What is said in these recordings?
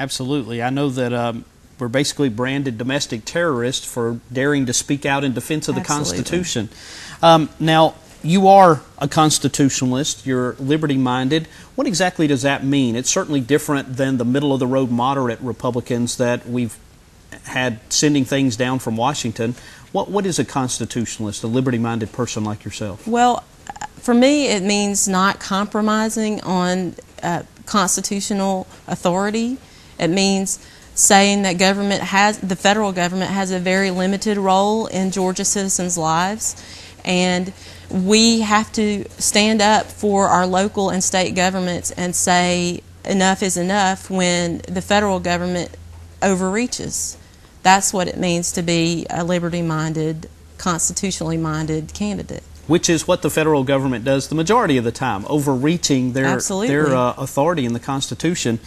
Absolutely. I know that we're basically branded domestic terrorists for daring to speak out in defense of the Constitution. Now, you are a constitutionalist, you're liberty-minded. What exactly does that mean? It's certainly different than the middle-of-the-road moderate Republicans that we've had sending things down from Washington. What is a constitutionalist, a liberty-minded person like yourself? Well, for me, it means not compromising on constitutional authority. It means saying that the federal government has a very limited role in Georgia citizens' lives, and we have to stand up for our local and state governments and say enough is enough when the federal government overreaches. That's what it means to be a liberty-minded, constitutionally minded candidate. Which is what the federal government does the majority of the time, overreaching their authority in the Constitution.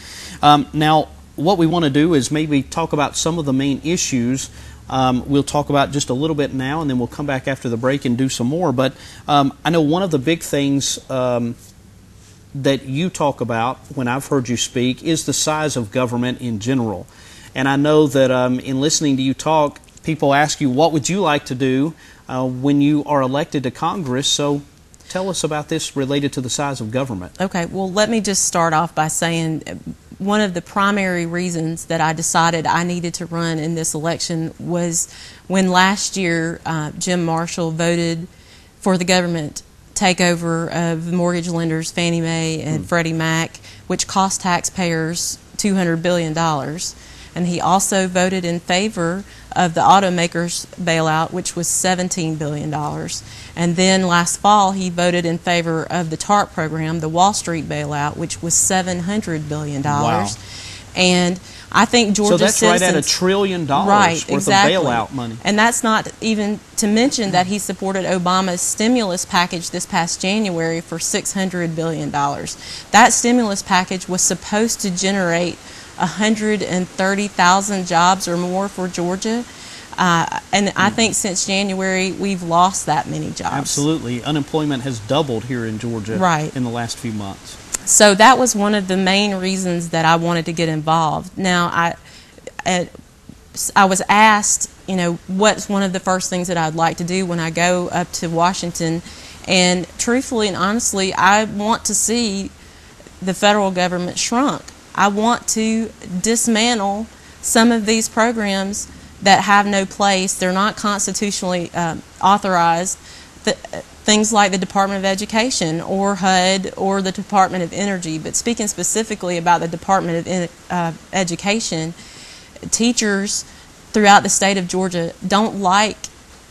Now, what we want to do is maybe talk about some of the main issues. We'll talk about just a little bit now, and then we'll come back after the break and do some more. But I know one of the big things that you talk about when I've heard you speak is the size of government in general. And I know that in listening to you talk, people ask you, what would you like to do when you are elected to Congress? So tell us about this related to the size of government. Okay, well, let me just start off by saying one of the primary reasons that I decided I needed to run in this election was when last year Jim Marshall voted for the government takeover of mortgage lenders Fannie Mae and Freddie Mac, which cost taxpayers $200 billion. And he also voted in favor of the automakers bailout, which was $17 billion. And then last fall, he voted in favor of the TARP program, the Wall Street bailout, which was $700 billion. Wow. And I think Georgia citizens... So that's right at $1 trillion worth of bailout money. And that's not even to mention that he supported Obama's stimulus package this past January for $600 billion. That stimulus package was supposed to generate 130,000 jobs or more for Georgia. And I think since January, we've lost that many jobs. Absolutely. Unemployment has doubled here in Georgia in the last few months. So that was one of the main reasons that I wanted to get involved. Now, I was asked, you know, what's one of the first things that I'd like to do when I go up to Washington. And truthfully and honestly, I want to see the federal government shrunk. I want to dismantle some of these programs that have no place. They're not constitutionally authorized. Things like the Department of Education or HUD or the Department of Energy. But speaking specifically about the Department of Education, teachers throughout the state of Georgia don't like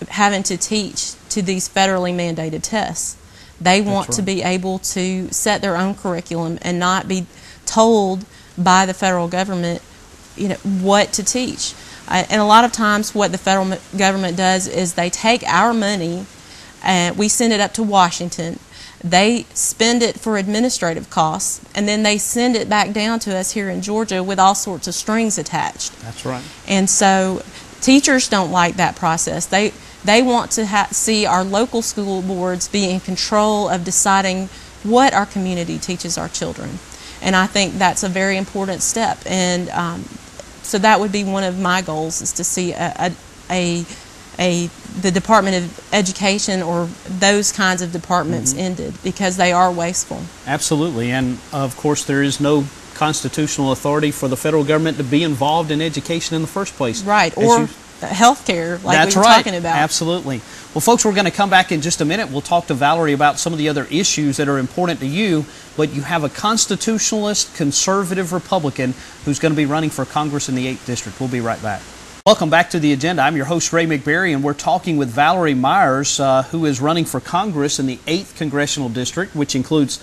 having to teach to these federally mandated tests. They want to be able to set their own curriculum and not be told by the federal government, you know, what to teach. And a lot of times what the federal government does is they take our money and we send it up to Washington. They spend it for administrative costs, and then they send it back down to us here in Georgia with all sorts of strings attached. That's right. And so teachers don't like that process. They want to see our local school boards be in control of deciding what our community teaches our children. And I think that's a very important step. And so that would be one of my goals, is to see the Department of Education or those kinds of departments ended, because they are wasteful. Absolutely. And of course there is no constitutional authority for the federal government to be involved in education in the first place. Right. Or health care, like we were talking about. Absolutely. Well, folks, we're going to come back in just a minute. We'll talk to Valerie about some of the other issues that are important to you, but you have a constitutionalist, conservative Republican who's going to be running for Congress in the 8th District. We'll be right back. Welcome back to the agenda. I'm your host, Ray McBarry, and we're talking with Valerie Myers, who is running for Congress in the 8th Congressional District, which includes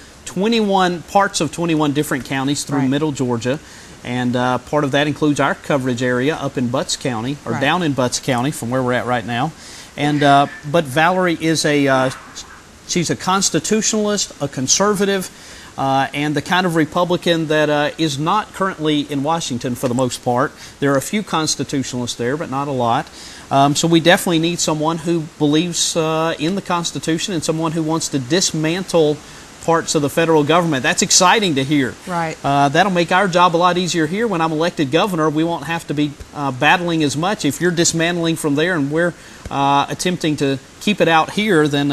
parts of 21 different counties through Middle Georgia. And part of that includes our coverage area up in Butts County, or down in Butts County from where we're at right now. And but Valerie is she's a constitutionalist, a conservative, and the kind of Republican that is not currently in Washington for the most part. There are a few constitutionalists there, but not a lot. So we definitely need someone who believes in the Constitution and someone who wants to dismantle parts of the federal government. That's exciting to hear. Right. That'll make our job a lot easier here. When I'm elected governor, we won't have to be battling as much. If you're dismantling from there and we're attempting to keep it out here, then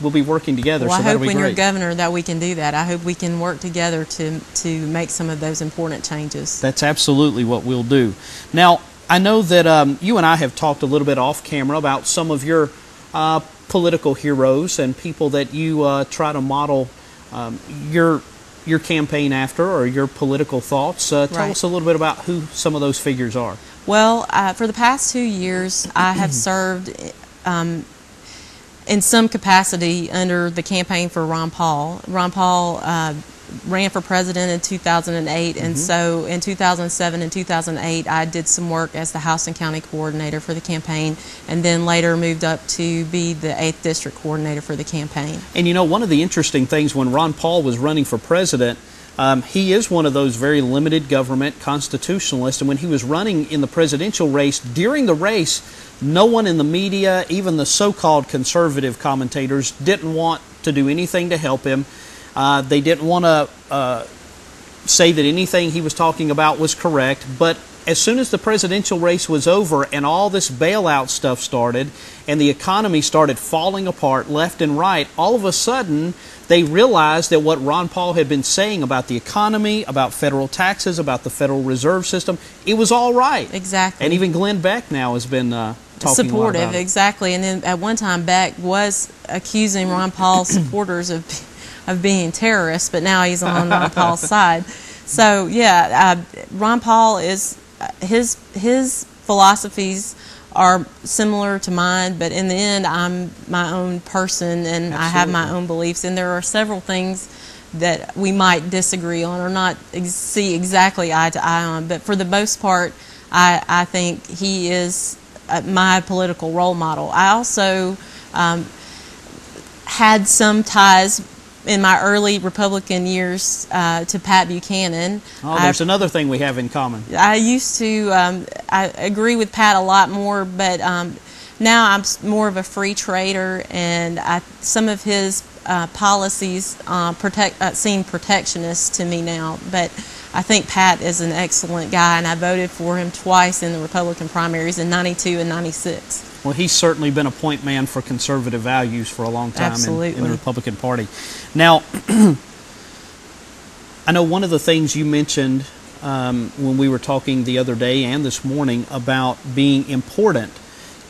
we'll be working together. Well, so I that'll hope be when great. you're governor that we can do that. I hope we can work together to make some of those important changes. That's absolutely what we'll do. Now, I know that you and I have talked a little bit off camera about some of your political heroes and people that you try to model your campaign after, or your political thoughts. Tell Right. us a little bit about who some of those figures are. Well, for the past 2 years, I have served in some capacity under the campaign for Ron Paul. Ron Paul ran for president in 2008, and so in 2007 and 2008, I did some work as the House and County coordinator for the campaign, and then later moved up to be the 8th District coordinator for the campaign. And you know, one of the interesting things when Ron Paul was running for president, he is one of those very limited government constitutionalists, and when he was running in the presidential race, during the race, no one in the media, even the so-called conservative commentators, didn't want to do anything to help him. They didn't want to say that anything he was talking about was correct, but as soon as the presidential race was over and all this bailout stuff started and the economy started falling apart left and right, all of a sudden they realized that what Ron Paul had been saying about the economy, about federal taxes, about the Federal Reserve System, it was all right. Exactly. And even Glenn Beck now has been talking a lot supportive, about it. exactly. And then at one time, Beck was accusing Ron Paul's supporters of being terrorists, but now he's on Ron Paul's side. So yeah, Ron Paul is his philosophies are similar to mine, but in the end, I'm my own person, and I have my own beliefs, and there are several things that we might disagree on or not see exactly eye to eye on, but for the most part, I think he is my political role model. I also had some ties in my early Republican years to Pat Buchanan. Oh, there's another thing we have in common. I used to, I agree with Pat a lot more, but now I'm more of a free trader, and some of his policies seem protectionist to me now. But I think Pat is an excellent guy, and I voted for him twice in the Republican primaries in '92 and '96. Well, he's certainly been a point man for conservative values for a long time in the Republican Party. Now, I know one of the things you mentioned when we were talking the other day and this morning about being important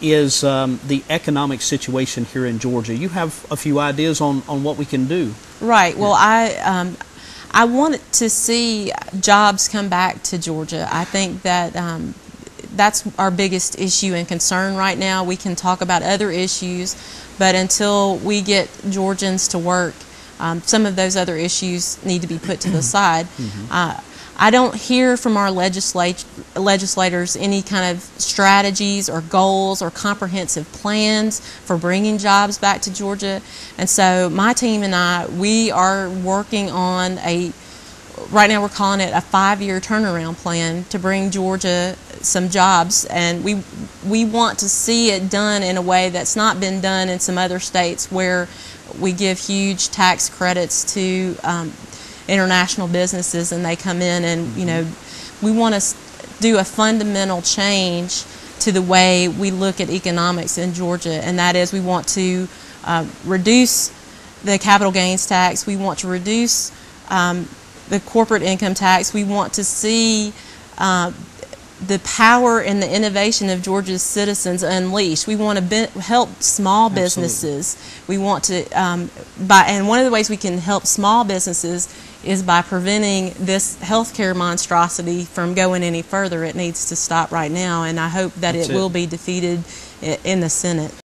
is the economic situation here in Georgia. You have a few ideas on what we can do. Right. Well, I wanted to see jobs come back to Georgia. I think that that's our biggest issue and concern right now. We can talk about other issues, but until we get Georgians to work, some of those other issues need to be put to the side. I don't hear from our legislators any kind of strategies or goals or comprehensive plans for bringing jobs back to Georgia. And so my team and we are working on right now we're calling it a 5-year turnaround plan to bring Georgia some jobs, and we want to see it done in a way that's not been done in some other states where we give huge tax credits to international businesses, and they come in and, you know, we want to do a fundamental change to the way we look at economics in Georgia, and that is we want to reduce the capital gains tax, we want to reduce the corporate income tax, we want to see the power and the innovation of Georgia's citizens unleashed. We want to help small businesses. We want to, and one of the ways we can help small businesses is by preventing this healthcare monstrosity from going any further. It needs to stop right now, and I hope that it will be defeated in the Senate.